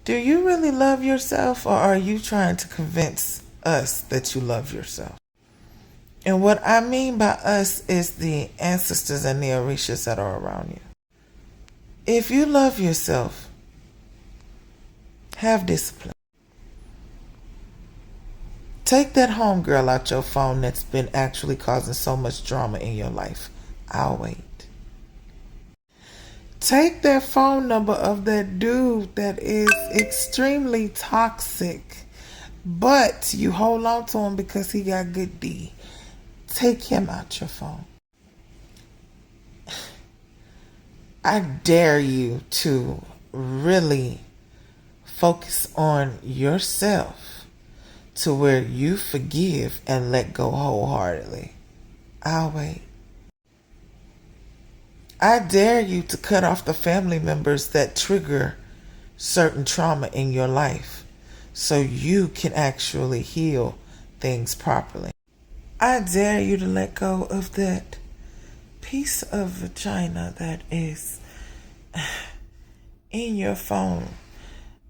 Do you really love yourself, or are you trying to convince us that you love yourself? And what I mean by us is the ancestors and the Orishas that are around you. If you love yourself, have discipline. Take that homegirl out your phone that's been actually causing so much drama in your life. I'll wait. Take that phone number of that dude that is extremely toxic, but you hold on to him because he got good D. Take him out your phone. I dare you to really focus on yourself to where you forgive and let go wholeheartedly. I'll wait. I dare you to cut off the family members that trigger certain trauma in your life so you can actually heal things properly. I dare you to let go of that piece of vagina that is in your phone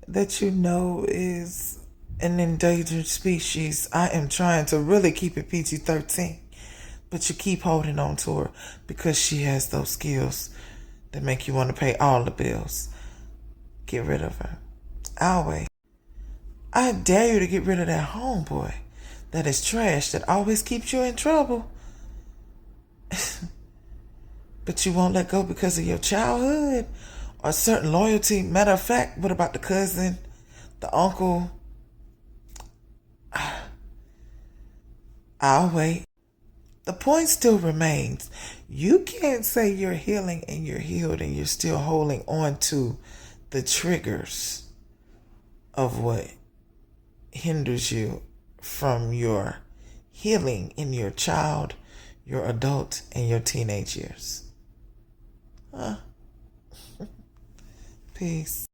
that you know is an endangered species. I am trying to really keep it PG-13, but you keep holding on to her because she has those skills that make you want to pay all the bills. Get rid of her. I'll wait. I dare you to get rid of that homeboy that is trash, that always keeps you in trouble. But you won't let go because of your childhood or certain loyalty. Matter of fact, what about the cousin, the uncle? I'll wait. The point still remains. You can't say you're healing and you're healed and you're still holding on to the triggers of what hinders you from your healing in your child, your adult, and your teenage years. Peace.